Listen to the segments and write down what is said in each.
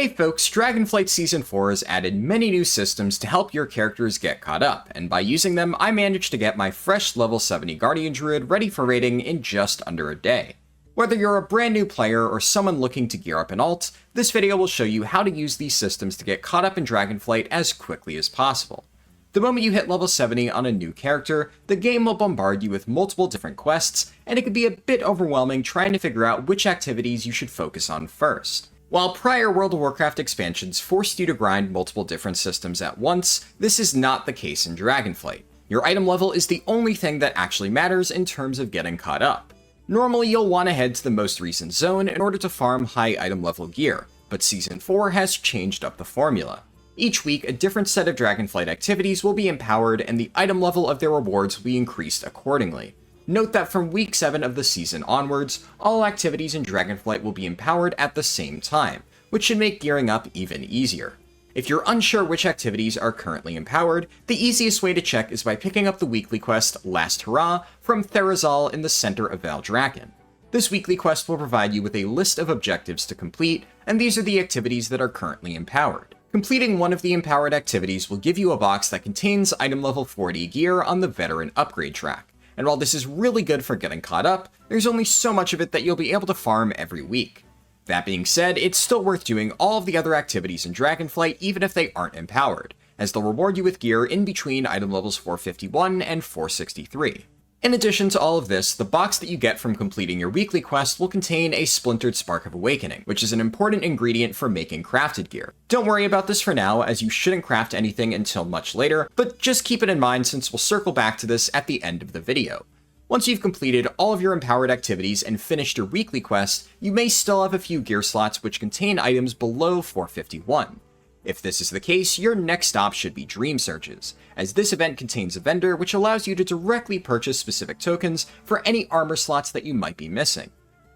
Hey folks, Dragonflight Season 4 has added many new systems to help your characters get caught up, and by using them, I managed to get my fresh level 70 Guardian Druid ready for raiding in just under a day. Whether you're a brand new player or someone looking to gear up an alt, this video will show you how to use these systems to get caught up in Dragonflight as quickly as possible. The moment you hit level 70 on a new character, the game will bombard you with multiple different quests, and it can be a bit overwhelming trying to figure out which activities you should focus on first. While prior World of Warcraft expansions forced you to grind multiple different systems at once, this is not the case in Dragonflight. Your item level is the only thing that actually matters in terms of getting caught up. Normally you'll want to head to the most recent zone in order to farm high item level gear, but Season 4 has changed up the formula. Each week, a different set of Dragonflight activities will be empowered and the item level of their rewards will be increased accordingly. Note that from week 7 of the season onwards, all activities in Dragonflight will be empowered at the same time, which should make gearing up even easier. If you're unsure which activities are currently empowered, the easiest way to check is by picking up the weekly quest Last Hurrah from Therazal in the center of Valdrakken. This weekly quest will provide you with a list of objectives to complete, and these are the activities that are currently empowered. Completing one of the empowered activities will give you a box that contains item level 40 gear on the Veteran upgrade track. And while this is really good for getting caught up, there's only so much of it that you'll be able to farm every week. That being said, it's still worth doing all of the other activities in Dragonflight even if they aren't empowered, as they'll reward you with gear in between item levels 451 and 463. In addition to all of this, the box that you get from completing your weekly quest will contain a Splintered Spark of Awakening, which is an important ingredient for making crafted gear. Don't worry about this for now, as you shouldn't craft anything until much later, but just keep it in mind since we'll circle back to this at the end of the video. Once you've completed all of your empowered activities and finished your weekly quest, you may still have a few gear slots which contain items below 451. If this is the case, your next stop should be Dream Searches, as this event contains a vendor which allows you to directly purchase specific tokens for any armor slots that you might be missing.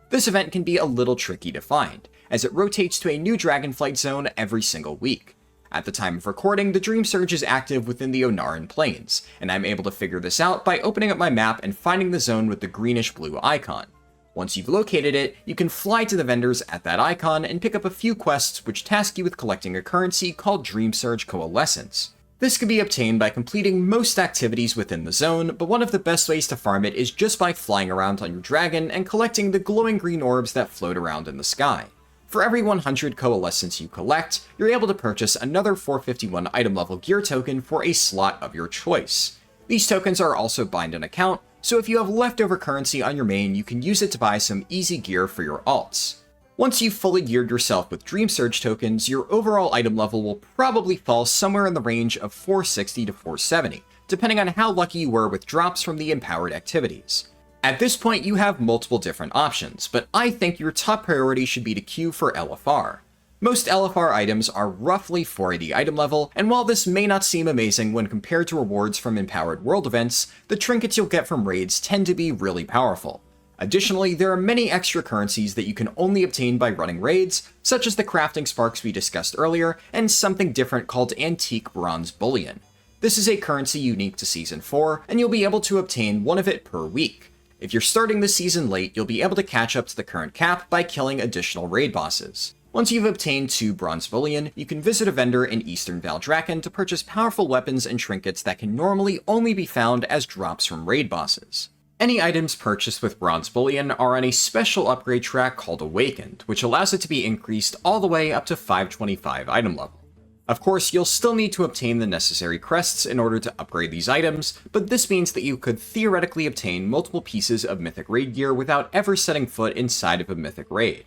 This event can be a little tricky to find, as it rotates to a new Dragonflight zone every single week. At the time of recording, the Dream Surge is active within the Onaran Plains, and I'm able to figure this out by opening up my map and finding the zone with the greenish-blue icon. Once you've located it, you can fly to the vendors at that icon and pick up a few quests which task you with collecting a currency called Dream Surge Coalescence. This can be obtained by completing most activities within the zone, but one of the best ways to farm it is just by flying around on your dragon and collecting the glowing green orbs that float around in the sky. For every 100 Coalescence you collect, you're able to purchase another 451 item level gear token for a slot of your choice. These tokens are also bind an account, so if you have leftover currency on your main, you can use it to buy some easy gear for your alts. Once you've fully geared yourself with Dream Surge tokens, your overall item level will probably fall somewhere in the range of 460 to 470, depending on how lucky you were with drops from the empowered activities. At this point, you have multiple different options, but I think your top priority should be to queue for LFR. Most LFR items are roughly 480 item level, and while this may not seem amazing when compared to rewards from empowered world events, the trinkets you'll get from raids tend to be really powerful. Additionally, there are many extra currencies that you can only obtain by running raids, such as the crafting sparks we discussed earlier, and something different called Antique Bronze Bullion. This is a currency unique to Season 4, and you'll be able to obtain one of it per week. If you're starting the season late, you'll be able to catch up to the current cap by killing additional raid bosses. Once you've obtained 2 Bronze Bullion, you can visit a vendor in Eastern Valdrakken to purchase powerful weapons and trinkets that can normally only be found as drops from raid bosses. Any items purchased with Bronze Bullion are on a special upgrade track called Awakened, which allows it to be increased all the way up to 525 item level. Of course, you'll still need to obtain the necessary crests in order to upgrade these items, but this means that you could theoretically obtain multiple pieces of Mythic Raid gear without ever setting foot inside of a Mythic Raid.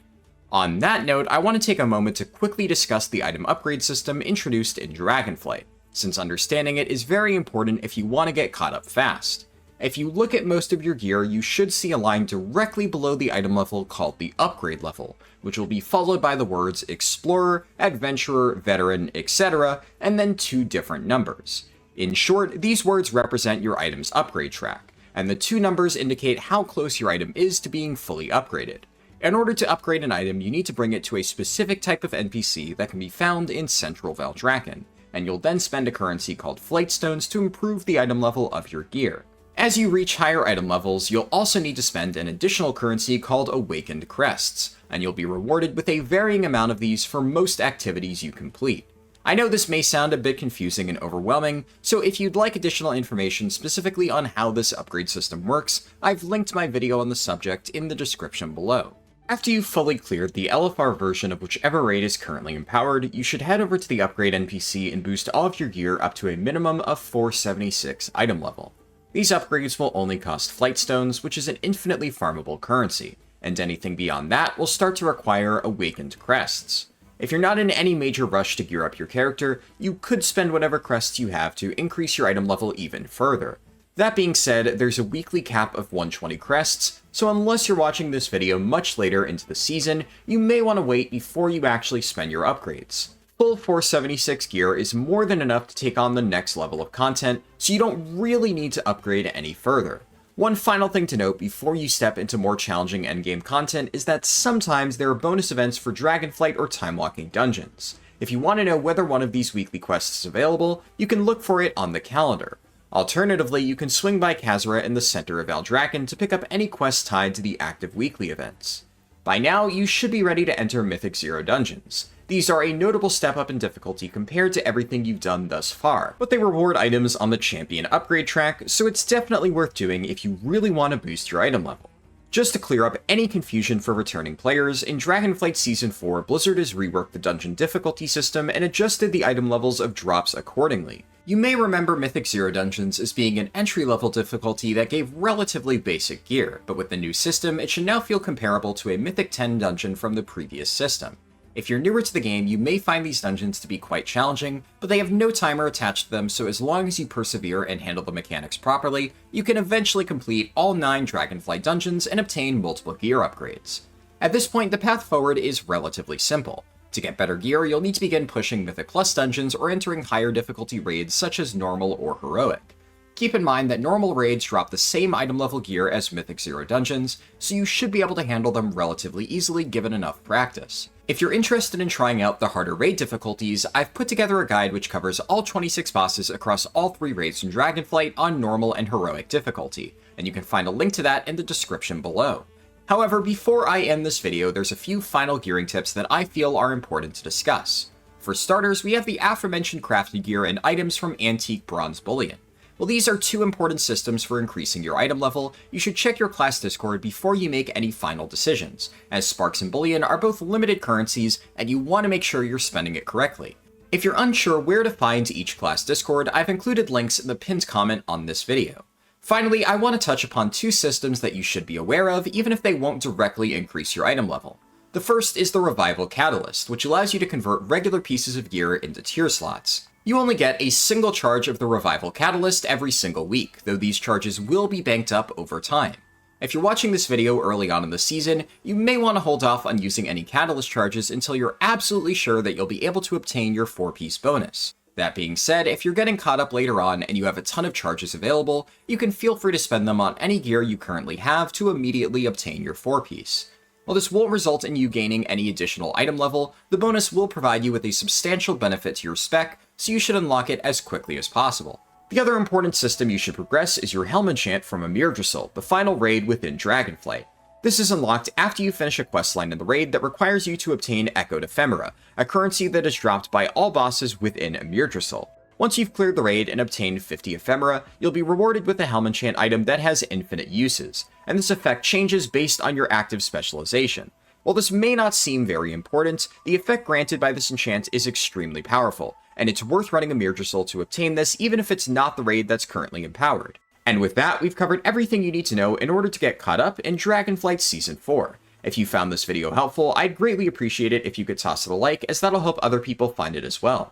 On that note, I want to take a moment to quickly discuss the item upgrade system introduced in Dragonflight, since understanding it is very important if you want to get caught up fast. If you look at most of your gear, you should see a line directly below the item level called the upgrade level, which will be followed by the words Explorer, Adventurer, Veteran, etc., and then 2 different numbers. In short, these words represent your item's upgrade track, and the 2 numbers indicate how close your item is to being fully upgraded. In order to upgrade an item, you need to bring it to a specific type of NPC that can be found in Central Valdrakken, and you'll then spend a currency called Flight Stones to improve the item level of your gear. As you reach higher item levels, you'll also need to spend an additional currency called Awakened Crests, and you'll be rewarded with a varying amount of these for most activities you complete. I know this may sound a bit confusing and overwhelming, so if you'd like additional information specifically on how this upgrade system works, I've linked my video on the subject in the description below. After you've fully cleared the LFR version of whichever raid is currently empowered, you should head over to the upgrade NPC and boost all of your gear up to a minimum of 476 item level. These upgrades will only cost flight stones, which is an infinitely farmable currency, and anything beyond that will start to require Awakened Crests. If you're not in any major rush to gear up your character, you could spend whatever crests you have to increase your item level even further. That being said, there's a weekly cap of 120 crests, so unless you're watching this video much later into the season, you may want to wait before you actually spend your upgrades. Full 476 gear is more than enough to take on the next level of content, so you don't really need to upgrade any further. One final thing to note before you step into more challenging endgame content is that sometimes there are bonus events for Dragonflight or time-walking dungeons. If you want to know whether one of these weekly quests is available, you can look for it on the calendar. Alternatively, you can swing by Khazra in the center of Eldraken to pick up any quests tied to the active weekly events. By now, you should be ready to enter Mythic Zero dungeons. These are a notable step up in difficulty compared to everything you've done thus far, but they reward items on the champion upgrade track, so it's definitely worth doing if you really want to boost your item level. Just to clear up any confusion for returning players, in Dragonflight Season 4, Blizzard has reworked the dungeon difficulty system and adjusted the item levels of drops accordingly. You may remember Mythic Zero dungeons as being an entry-level difficulty that gave relatively basic gear, but with the new system, it should now feel comparable to a Mythic 10 dungeon from the previous system. If you're newer to the game, you may find these dungeons to be quite challenging, but they have no timer attached to them, so as long as you persevere and handle the mechanics properly, you can eventually complete all 9 Dragonflight dungeons and obtain multiple gear upgrades. At this point, the path forward is relatively simple. To get better gear, you'll need to begin pushing Mythic Plus dungeons or entering higher difficulty raids such as Normal or Heroic. Keep in mind that normal raids drop the same item level gear as Mythic Zero dungeons, so you should be able to handle them relatively easily given enough practice. If you're interested in trying out the harder raid difficulties, I've put together a guide which covers all 26 bosses across all 3 raids in Dragonflight on normal and heroic difficulty, and you can find a link to that in the description below. However, before I end this video, there's a few final gearing tips that I feel are important to discuss. For starters, we have the aforementioned crafted gear and items from Antique Bronze Bullion. While these are 2 important systems for increasing your item level, you should check your class Discord before you make any final decisions, as Sparks and Bullion are both limited currencies and you want to make sure you're spending it correctly. If you're unsure where to find each class Discord, I've included links in the pinned comment on this video. Finally, I want to touch upon 2 systems that you should be aware of, even if they won't directly increase your item level. The first is the Revival Catalyst, which allows you to convert regular pieces of gear into tier slots. You only get a single charge of the Revival Catalyst every single week, though these charges will be banked up over time. If you're watching this video early on in the season, you may want to hold off on using any Catalyst charges until you're absolutely sure that you'll be able to obtain your 4-piece bonus. That being said, if you're getting caught up later on and you have a ton of charges available, you can feel free to spend them on any gear you currently have to immediately obtain your 4-piece. While this won't result in you gaining any additional item level, the bonus will provide you with a substantial benefit to your spec, so you should unlock it as quickly as possible. The other important system you should progress is your Helm Enchant from Emirdrassil, the final raid within Dragonflight. This is unlocked after you finish a questline in the raid that requires you to obtain Echoed Ephemera, a currency that is dropped by all bosses within Emirdrassil. Once you've cleared the raid and obtained 50 ephemera, you'll be rewarded with a Helm Enchant item that has infinite uses, and this effect changes based on your active specialization. While this may not seem very important, the effect granted by this enchant is extremely powerful, and it's worth running Emirdrassil to obtain this even if it's not the raid that's currently empowered. And with that, we've covered everything you need to know in order to get caught up in Dragonflight Season 4. If you found this video helpful, I'd greatly appreciate it if you could toss it a like, as that'll help other people find it as well.